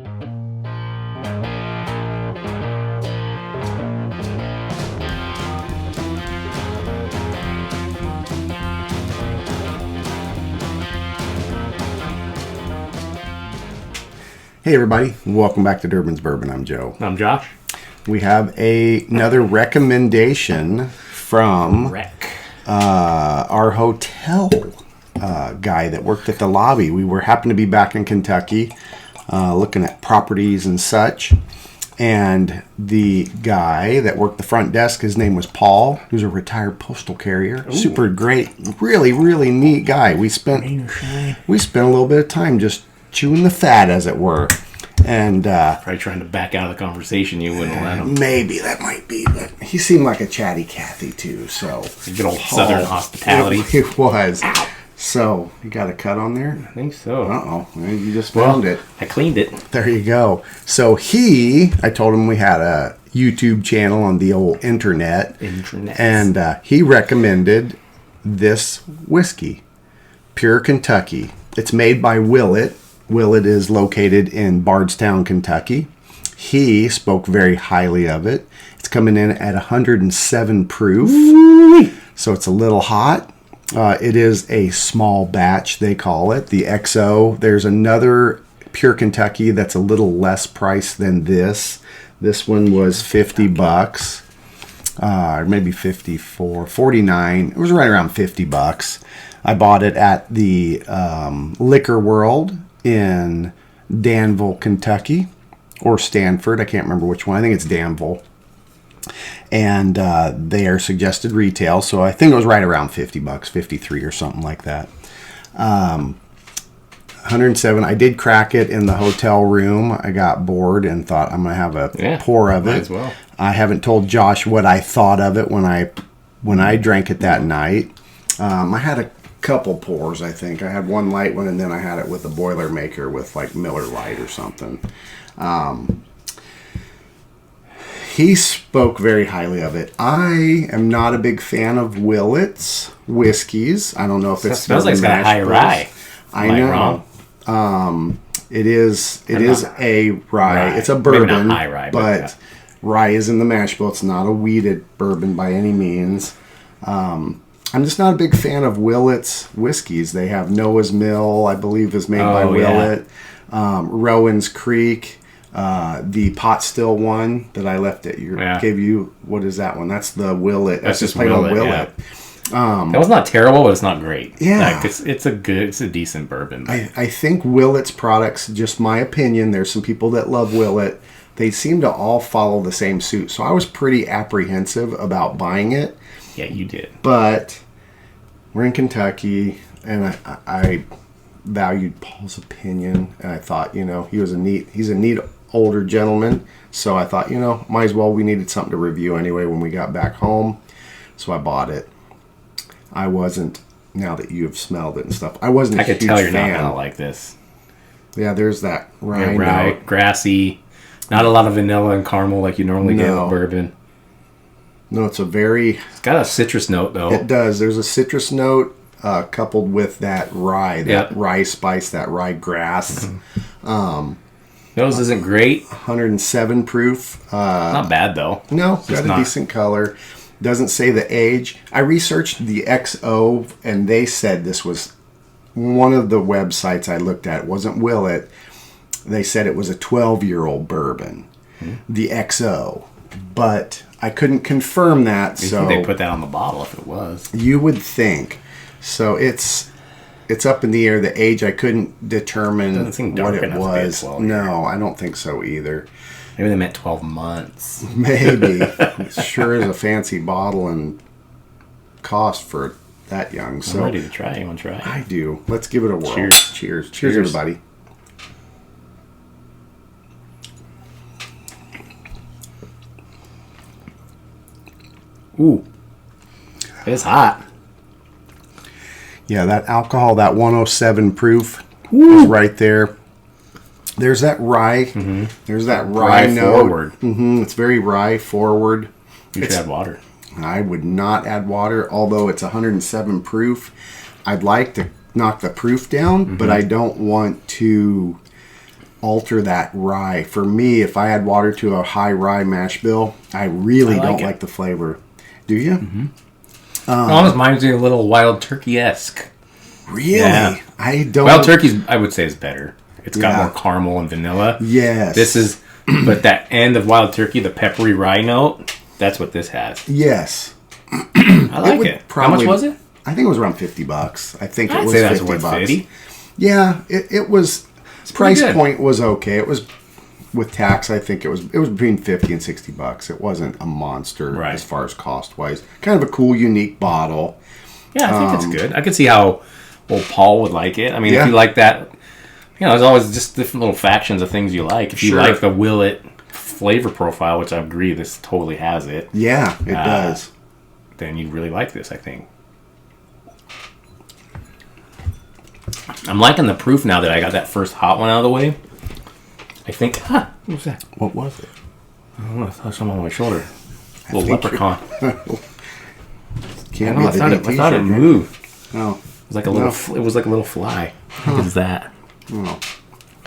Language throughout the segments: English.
Hey everybody, welcome back to Durbin's Bourbon. I'm Joe. I'm Josh. We have another recommendation from our hotel guy that worked at the lobby. We happened to be back in Kentucky looking at properties and such. And the guy that worked the front desk, his name was Paul. He was a retired postal carrier. Ooh. Super great, really, really neat guy. We spent a little bit of time just chewing the fat, as it were. And probably trying to back out of the conversation. You wouldn't let him. Maybe that might be, but he seemed like a chatty Cathy too. So good old Southern hospitality. It was. So you got a cut on there? I think so. You just found it. I cleaned it. There you go. So I told him we had a YouTube channel on the old internet. And he recommended this whiskey, Pure Kentucky. It's made by Willett. Willett is located in Bardstown, Kentucky. He spoke very highly of it. It's coming in at 107 proof. Ooh. So it's a little hot. It is a small batch, they call it, the XO. There's another Pure Kentucky that's a little less priced than this. This one was $50, or maybe 54, 49. It was right around $50. I bought it at the Liquor World in Danville, Kentucky, or Stanford. I can't remember which one. I think it's Danville. And they are suggested retail, so I think it was right around $50, 53 or something like that. 107. I did crack it in the hotel room. I got bored and thought I'm going to have a pour of it. Might as well. I haven't told Josh what I thought of it when I drank it that night. I had a couple pours, I think. I had one light one, and then I had it with a Boilermaker with like Miller Lite or something. He spoke very highly of it. I am not a big fan of Willett's whiskeys. I don't know if it smells like it's got a high rye. I know. It is a rye. It's a bourbon, maybe not high rye, but rye is in the mash bill. It's not a wheated bourbon by any means. I'm just not a big fan of Willett's whiskeys. They have Noah's Mill, I believe, is made by Willett. Rowan's Creek. The pot still one that I left at gave you. What is that one? That's the Willett. That's just plain Willett. Willett. That was not terrible, but it's not great. Yeah, like, it's a decent bourbon. I think Willett's products, just my opinion. There's some people that love Willett. They seem to all follow the same suit. So I was pretty apprehensive about buying it. Yeah, you did. But we're in Kentucky, and I valued Paul's opinion, and I thought, he's a neat older gentleman. So I thought, might as well. We needed something to review anyway when we got back home. So I bought it. I wasn't. Now that you have smelled it and stuff, I wasn't. I could tell you're not gonna like this. Yeah, there's that rye, grassy. Not a lot of vanilla and caramel like you normally get with bourbon. No, it's got a citrus note, though. It does. There's a citrus note coupled with that rye, rye spice, that rye grass. Mm-hmm. Nose isn't great. 107 proof. Not bad, though. No, got a decent color. Doesn't say the age. I researched the XO, and they said this was one of the websites I looked at. It wasn't Willett. They said it was a 12-year-old bourbon, the XO. But I couldn't confirm that. So they put that on the bottle if it was. You would think. So it's up in the air. The age, I couldn't determine what it was. No, I don't think so either. Maybe they meant 12 months. Maybe. It sure is a fancy bottle and cost for that young. So I'm ready to try. You want to try? I do. Let's give it a whirl. Cheers. Cheers. Cheers, everybody. Ooh. It's hot. Yeah, that alcohol, that 107 proof is right there. There's that rye. Mm-hmm. There's that rye note. Forward. Mm-hmm. It's very rye forward. You should add water. I would not add water, although it's 107 proof. I'd like to knock the proof down, but I don't want to alter that rye. For me, if I add water to a high rye mash bill, I really don't like the flavor. Do you? Mm-hmm. It almost reminds me a little Wild Turkey-esque. Really? Yeah. I don't. Wild Turkey's, I would say, is better. It's got more caramel and vanilla. Yes. This is, but that end of Wild Turkey, the peppery rye note, that's what this has. Yes. I like it. How much was it? I think it was around $50. I think it was say that's $50. worth 50. Yeah, it was. Price point was okay. It was with tax. I think it was between $50 and $60. It wasn't a monster as far as cost wise. Kind of a cool, unique bottle. Yeah, I think it's good. I could see how old Paul would like it. I mean, if you like that, there's always just different little factions of things you like. If you like the Willett flavor profile, which I agree, this totally has it. Yeah, it does. Then you'd really like this, I think. I'm liking the proof now that I got that first hot one out of the way. I think... what was that? What was it? I don't know. I saw something on my shoulder. A little leprechaun. Can't I thought it moved. Oh. It was like a little. It was like a little fly. What is that? Oh,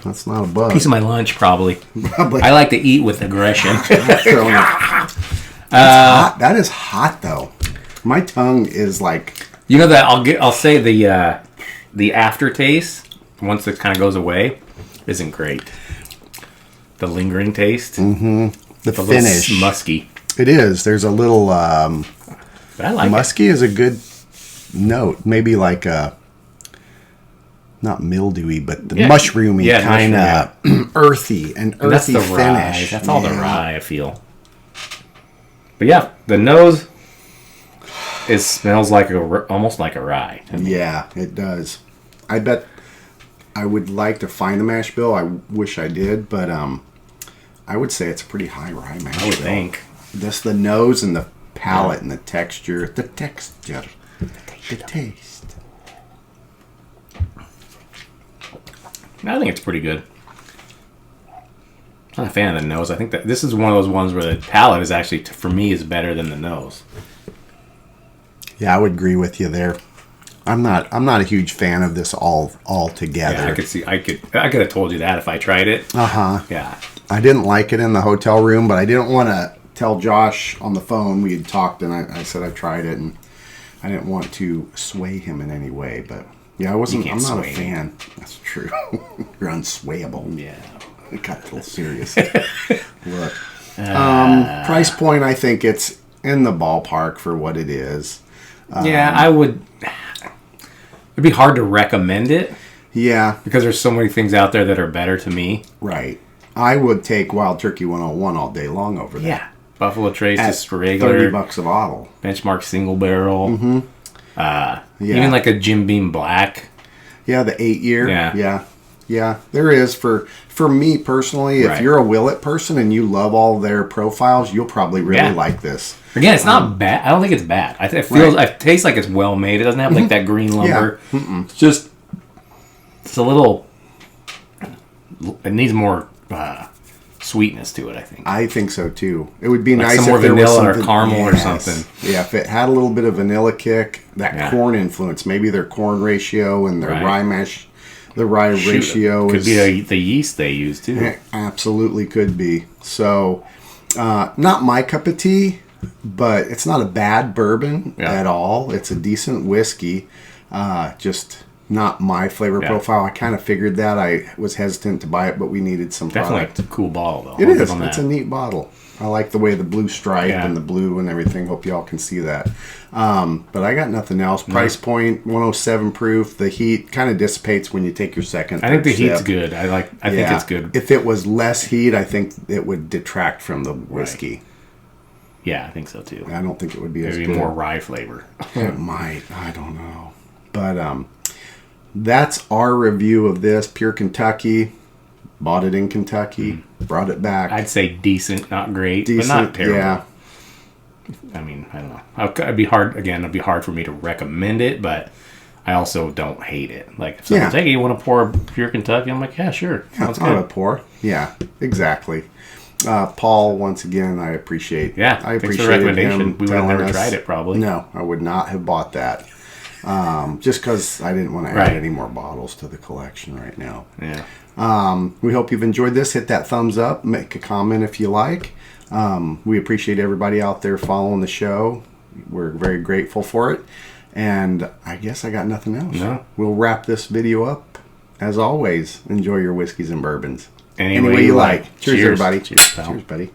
that's not a bug. Piece of my lunch, probably. I like to eat with aggression. That's hot. That is hot, though. My tongue is like. You know that I'll say the aftertaste once it kind of goes away isn't great. The lingering taste. Mm-hmm. The finish. Musky. It is. There's a little. But I like musky is a good note. Maybe like a. Not mildewy, but the mushroomy kind of earthy and earthy that's the finish. Rye. That's all the rye, I feel. But yeah, the nose, it smells like almost like a rye. Yeah, it does. I bet I would like to find the mash bill. I wish I did, but I would say it's a pretty high rye mash bill. I would think. Just the nose and the palate and the texture. The texture. The taste. I think it's pretty good. I'm not a fan of the nose. I think that this is one of those ones where the palate is actually, for me, is better than the nose. Yeah, I would agree with you there. I'm not a huge fan of this all together. Yeah, I could see. I could have told you that if I tried it. Yeah. I didn't like it in the hotel room, but I didn't want to tell Josh on the phone. We had talked, and I said I tried it, and I didn't want to sway him in any way, but. Yeah, I'm not a fan. That's true. You're unswayable. Yeah. It got a little serious. Look. Price point, I think it's in the ballpark for what it is. I would... It'd be hard to recommend it. Yeah. Because there's so many things out there that are better to me. Right. I would take Wild Turkey 101 all day long over that. Yeah. Buffalo Trace, just regular. $30 a bottle. Benchmark single barrel. Mm-hmm. Even like a Jim Beam Black. Yeah, the 8-year. Yeah. There is for me personally. If you're a Willett person and you love all their profiles, you'll probably really like this. Again, it's not bad. I don't think it's bad. It tastes like it's well made. It doesn't have like that green lumber. Yeah. It's a little. It needs more sweetness to it, I think. I think so too. It would be like nice some more if there vanilla was or caramel or something. Yeah, if it had a little bit of vanilla kick, that corn influence, maybe their corn ratio and their rye mash, the rye ratio could be the yeast they use too. It absolutely could be. So, not my cup of tea, but it's not a bad bourbon at all. It's a decent whiskey. Just not my flavor profile. I kind of figured that. I was hesitant to buy it, but we needed some product. Definitely a cool bottle, though. It is. It's a neat bottle. I like the way the blue stripe and the blue and everything. Hope y'all can see that. But I got nothing else. Price point, 107 proof. The heat kind of dissipates when you take your second. I think the heat's good. I think it's good. If it was less heat, I think it would detract from the whiskey. Right. Yeah, I think so too. I don't think it would be as good. Maybe more rye flavor. It might. I don't know. But that's our review of this. Pure Kentucky. Bought it in Kentucky. Brought it back. I'd say decent, not great, but not terrible. Yeah. I mean, I don't know. It'd be hard. Again, it'd be hard for me to recommend it, but I also don't hate it. Like, if someone's like, hey, you want to pour Pure Kentucky? I'm like, yeah, sure. Sounds good. I'll pour. Yeah, exactly. Paul, once again, I appreciate. Yeah, I appreciate the recommendation. We would have never us. tried it, probably. No, I would not have bought that. Just because I didn't want to add any more bottles to the collection right now. Yeah. We hope you've enjoyed this. Hit that thumbs up. Make a comment if you like. We appreciate everybody out there following the show. We're very grateful for it. And I guess I got nothing else. No. We'll wrap this video up. As always, enjoy your whiskeys and bourbons. Any way you like. Cheers, everybody. Cheers, pal. Cheers, buddy.